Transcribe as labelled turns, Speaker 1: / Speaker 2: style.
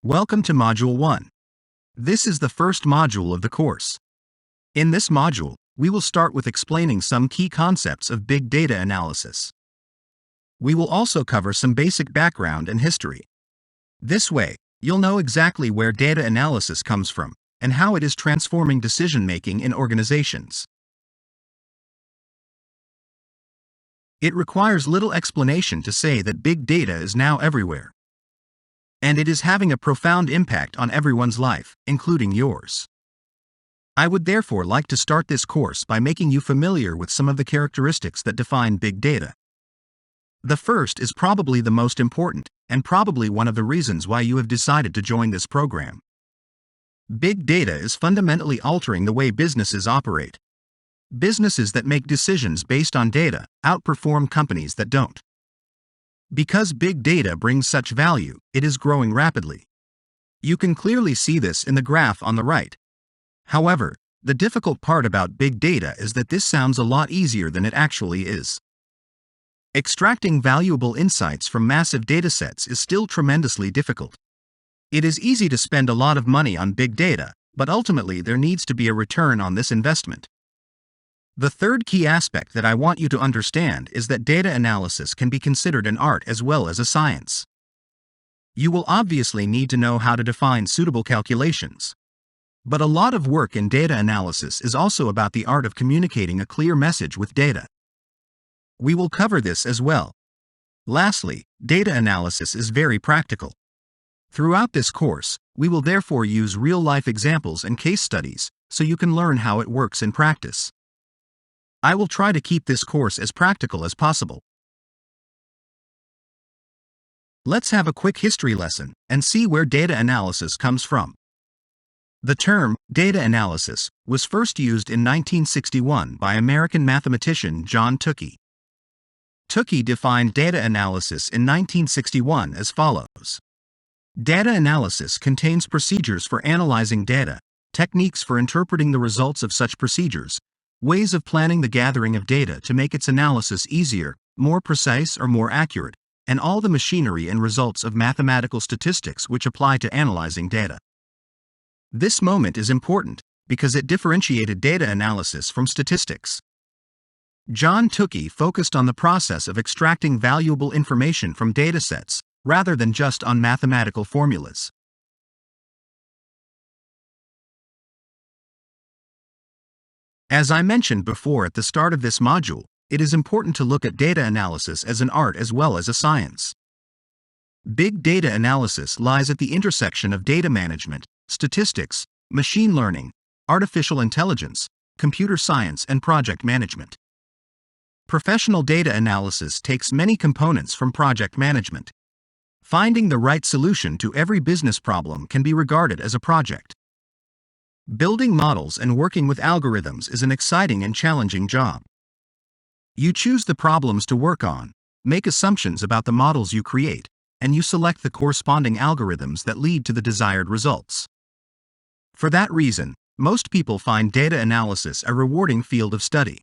Speaker 1: Welcome to Module 1. This is the first module of the course. In this module, we will start with explaining some key concepts of big data analysis. We will also cover some basic background and history. This way, you'll know exactly where data analysis comes from and how it is transforming decision-making in organizations. It requires little explanation to say that big data is now everywhere. And it is having a profound impact on everyone's life, including yours. I would therefore like to start this course by making you familiar with some of the characteristics that define big data. The first is probably the most important, and probably one of the reasons why you have decided to join this program. Big data is fundamentally altering the way businesses operate. Businesses that make decisions based on data outperform companies that don't. Because big data brings such value, it is growing rapidly. You can clearly see this in the graph on the right. However, the difficult part about big data is that this sounds a lot easier than it actually is. Extracting valuable insights from massive datasets is still tremendously difficult. It is easy to spend a lot of money on big data, but ultimately there needs to be a return on this investment. The third key aspect that I want you to understand is that data analysis can be considered an art as well as a science. You will obviously need to know how to define suitable calculations. But a lot of work in data analysis is also about the art of communicating a clear message with data. We will cover this as well. Lastly, data analysis is very practical. Throughout this course, we will therefore use real-life examples and case studies, so you can learn how it works in practice. I will try to keep this course as practical as possible. Let's have a quick history lesson and see where data analysis comes from. The term data analysis was first used in 1961 by American mathematician John Tukey. Tukey defined data analysis in 1961 as follows. Data analysis contains procedures for analyzing data, techniques for interpreting the results of such procedures, ways of planning the gathering of data to make its analysis easier, more precise or more accurate, and all the machinery and results of mathematical statistics which apply to analyzing data. This moment is important because it differentiated data analysis from statistics. John Tukey focused on the process of extracting valuable information from datasets, rather than just on mathematical formulas. As I mentioned before at the start of this module, it is important to look at data analysis as an art as well as a science. Big data analysis lies at the intersection of data management, statistics, machine learning, artificial intelligence, computer science, and project management. Professional data analysis takes many components from project management. Finding the right solution to every business problem can be regarded as a project. Building models and working with algorithms is an exciting and challenging job. You choose the problems to work on, make assumptions about the models you create, and you select the corresponding algorithms that lead to the desired results. For that reason, most people find data analysis a rewarding field of study.